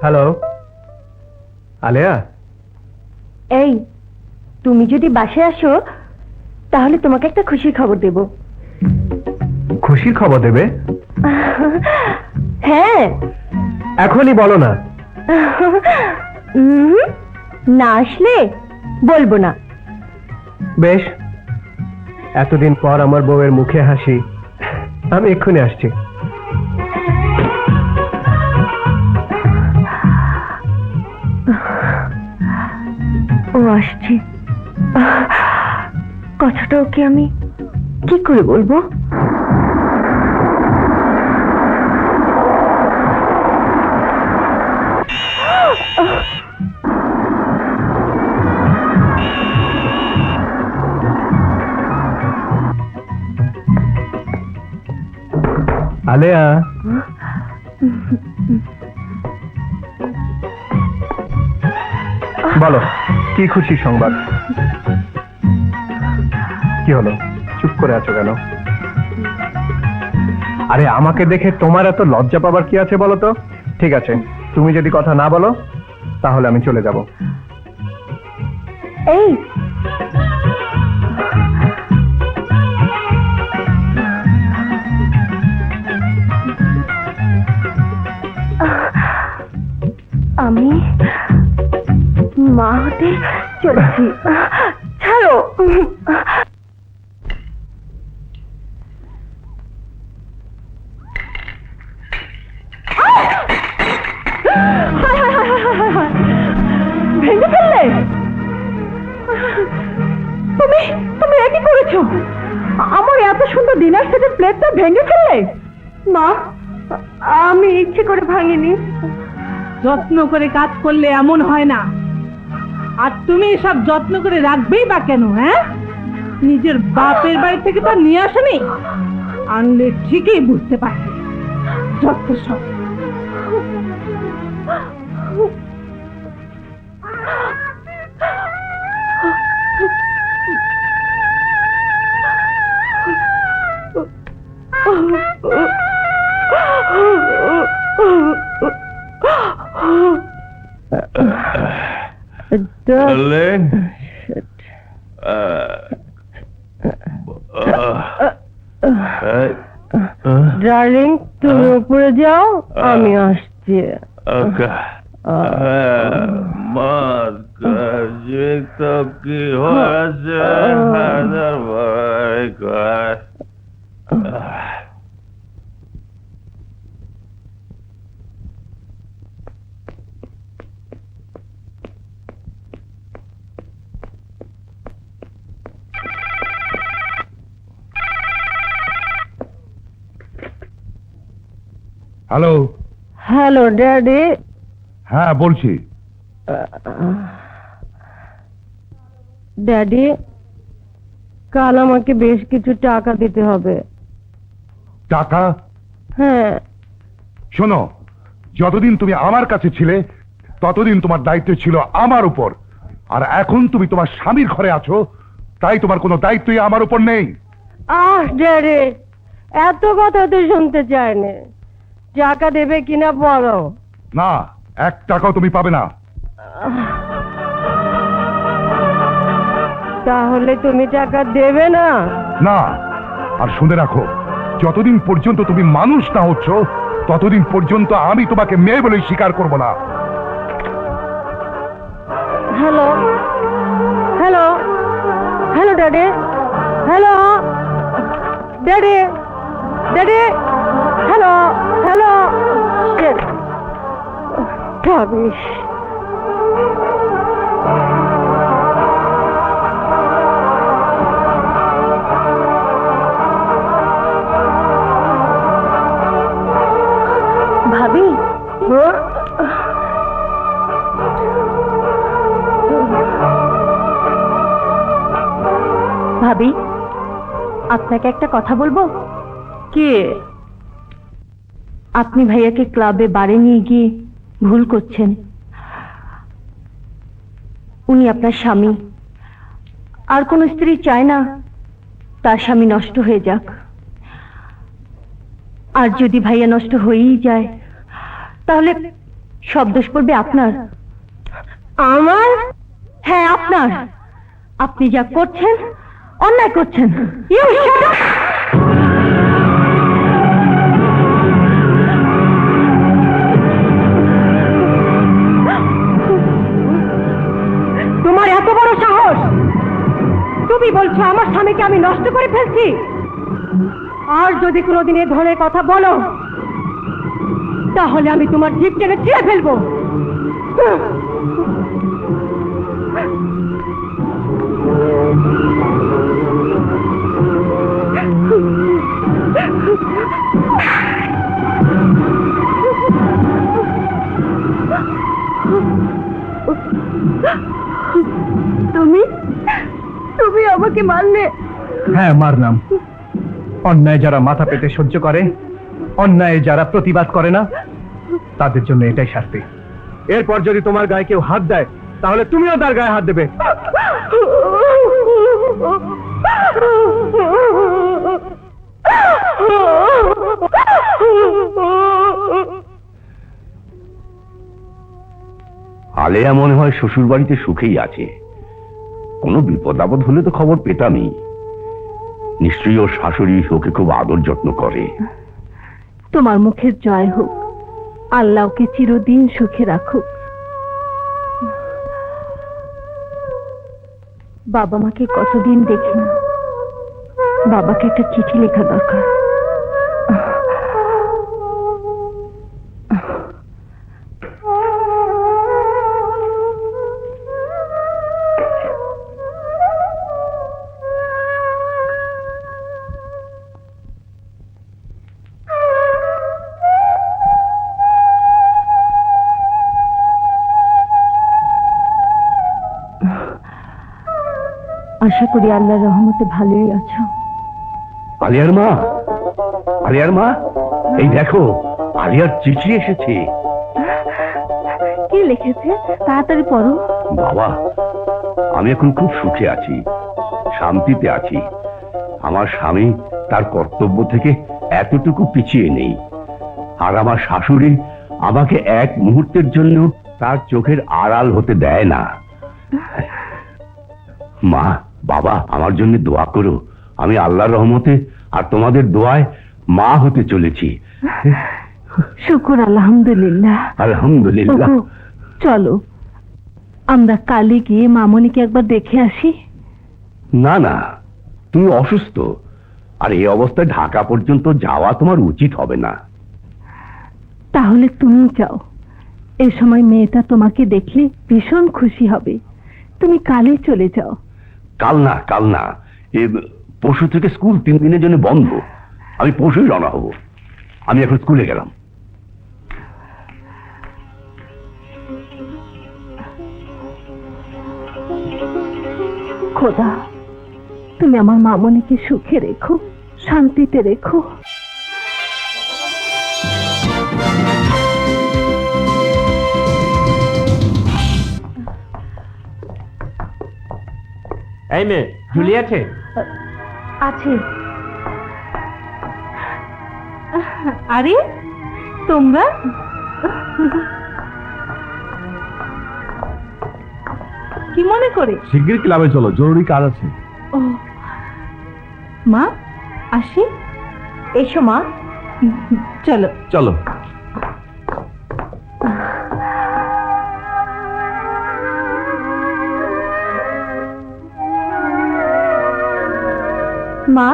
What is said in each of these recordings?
Hello আলেয়া, এই তুমি যদি বাসায় আসো তাহলে তোমাকে একটা খুশির খবর দেব। খুশির খবর দেবে? হ্যাঁ। এখনই বলো না। না আসলে বলবো না। বেশ, এতদিন পর আমার বউয়ের মুখে হাসি। আমি এক্ষুনি আসছি। ও আসছে। কথাটা ওকে আমি কি করে বলবো? আলেয়া, বলো কি খুশি সংবাদ? কি হলো, চুপ করে আছো কেন? আরে আমাকে দেখে তোমার এত লজ্জা পাবার কি আছে বলো তো? ঠিক আছে, তুমি যদি কথা না বলো তাহলে আমি চলে যাব। এই আমি মা হতে চলেছি। ছাড়ো। ভেঙে ফেললে? তুমি তুমি একই করেছো? আমার এত সুন্দর ডিনার সেটের প্লেটটা ভেঙে ফেললে? মা, আমি ইচ্ছে করে ভাঙিনি। যত্ন করে কাজ করলে এমন হয় না। আর তুমি সব যত্ন করে রাখবেই বা কেন? হ্যাঁ, নিজের বাপের বাড়ি থেকে তো নিয়ে আসেনি, আনলে ঠিকই বুঝতে পারবে। যত সব। Darling, ডার্লিং, তুমি উপরে যাও, আমি আসছি। মা কাজে তো কি হয়েছে? হ্যালো। Hello daddy. হ্যাঁ বলছি। ড্যাডি, কাল আমাকে বেশ কিছু টাকা দিতে হবে। টাকা? হ্যাঁ। শোনো, যতদিন তুমি আমার কাছে ছিলে ততদিন তোমার দায়িত্ব ছিল আমার উপর, আর এখন তুমি তোমার স্বামীর ঘরে আছো, তাই তোমার কোনো দায়িত্বই আমার উপর নেই। ড্যাডি, এত কথা তো শুনতে চাই না। টাকা দেবে কিনা বলো। না, 1 টাকাও তুমি পাবে না। তাহলে তুমি টাকা দেবে না? না। আর শুনে রাখো, যতদিন পর্যন্ত তুমি মানুষ না হচ্ছ ততদিন পর্যন্ত আমি তোমাকে মেয়ে বলে স্বীকার করব না। Hello hello hello daddy, hello daddy, daddy, hello hello. আপনাকে একটা কথা বলবো। কে? আপনি ভাইয়াকে ক্লাবে বারে নিয়ে গিয়ে ভুল করছেন। উনি আপনার স্বামী, আর কোন স্ত্রী চায় না তার স্বামী নষ্ট হয়ে যাক। আর যদি ভাইয়া নষ্ট হয়েই যায় তাহলে সব দোষ পড়বে আপনার। আমার? হ্যাঁ, আপনার। আপনি যা করছেন অন্যায় করছেন। You shut up! তোমার এত বড় সাহস! তুমি বলছো আমার স্বামীকে আমি নষ্ট করে ফেলছি? আর যদি কোনোদিন এ ধরনের কথা বলো তাহলে আমি তোমার জিভ টেনে ছিঁড়ে ফেলবো। তুমি তুমি আমাকে মারলে? হ্যাঁ, মারলাম। অন্যায় যারা মাথা পেতে সহ্য করে, অন্যায় যারা প্রতিবাদ করে না, তাদের জন্য এটাই শাস্তি। এরপর যদি তোমার গায়ে কেউ হাত দেয় তাহলে তুমিও তার গায়ে হাত দেবে। আলেয়া মনে হয় শ্বশুর বাড়িতে সুখেই আছে। কোনো বিপদ আপদ হলে তো খবর পেতামই। নিশ্চয়ই ওর শাশুড়ি ওকে খুব আদর যত্ন করে। তোমার মুখের জয় হোক, আল্লাহ ওকে চিরদিন সুখে রাখুক। বাবা মাকে কতদিন দেখি না, বাবাকে একটা চিঠি লেখা দরকার। আশা করি আল্লাহর রহমতে ভালোই আছো। আলিয়ার মা, আলিয়ার মা, এই দেখো আলিয়ার চিঠি এসেছে। কি লিখেছে? তাড়াতাড়ি পড়ো। বাবা, আমি এখন খুব সুখে আছি, শান্তিতে আছি। আমার স্বামী তার কর্তব্য থেকে এতটুকু পিছিয়ে নেই। আর আমার শাশুড়ি আমাকে এক মুহূর্তের জন্য তার চোখের আড়াল হতে দেয় না। মা, বাবা, আমার জন্য দোয়া করো। আমি আল্লাহর রহমতে আর তোমাদের দোয়ায় মা হতে চলেছি। শুকুর আলহামদুলিল্লাহ। আলহামদুলিল্লাহ। ওগো, চলো আমরা কালে গিয়ে মামনিকে একবার দেখে আসি। না না, তুমি অসুস্থ, আর এই অবস্থায় ঢাকা পর্যন্ত যাওয়া তোমার উচিত হবে না। তাহলে তুমি যাও, এ সময় মেয়েটা তোমাকে দেখলে ভীষণ খুশি হবে। তুমি কালে চলে যাও। কাল না, কাল না, পরশু থেকে স্কুল 3 দিনের জন্য বন্ধ। আমি পরশুই রওনা হব। আমি এখন স্কুলে গেলাম। খোদা, তুমি আমার মামনিকে সুখে রেখো, শান্তিতে রেখো। এই মেয়ে, জুলি আছে? আছে। আরে তোমরা কি মনে করে? শিগগির ক্লাবে চলো, জরুরি কাজ আছে। ও মা, আসি। এসো মা। চলো চলো। মা,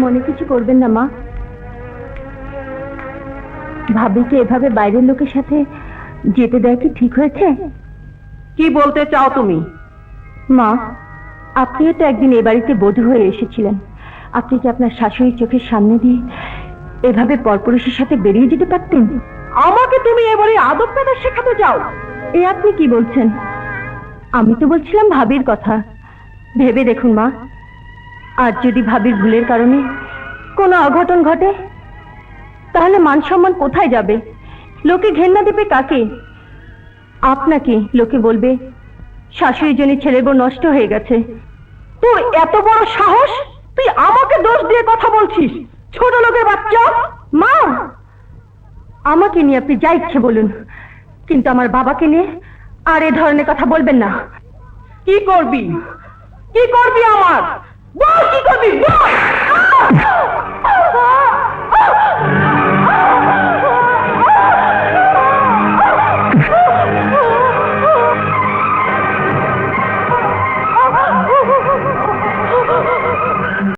মনে কিছু করবেন না মা। ভাবিকে এভাবে বাইরের লোকের সাথে যেতে দেয় কি ঠিক হয়েছে? কি বলতে চাও তুমি? মা, আপনিও তো একদিন এ বাড়িতে বধূ হয়ে এসেছিলেন। আপনি কি আপনার শাশুড়ির চোখের সামনে দিয়ে এভাবে পরপুরুষের সাথে বেরিয়ে যেতে পারতেন? আমাকে তুমি এবারে আদব কায়দা শেখাতে চাও? এ আপনি কি বলছেন? আমি তো বলছিলাম ভাবির কথা। ভেবে দেখুন মা, আজ যদি ভাবির ভুলের কারণে কোনো অঘটন ঘটে, তাহলে মান সম্মান কোথায় যাবে? লোকে ঘেন্না দেবে কাকে? আপনাকে লোকে বলবে শাশুড়ির জন্য ছেলের বউ নষ্ট হয়ে গেছে। তোর এত বড় সাহস, তুই আমাকে দোষ দিয়ে কথা বলছিস? ছোট লোকের বাচ্চা! মা, আমাকে নিয়ে আপনি যা ইচ্ছে বলুন, কিন্তু আমার বাবাকে নিয়ে আর এ ধরনের কথা বলবেন না। কি করবি? কি করবি আমার? বল কি করবি? বল!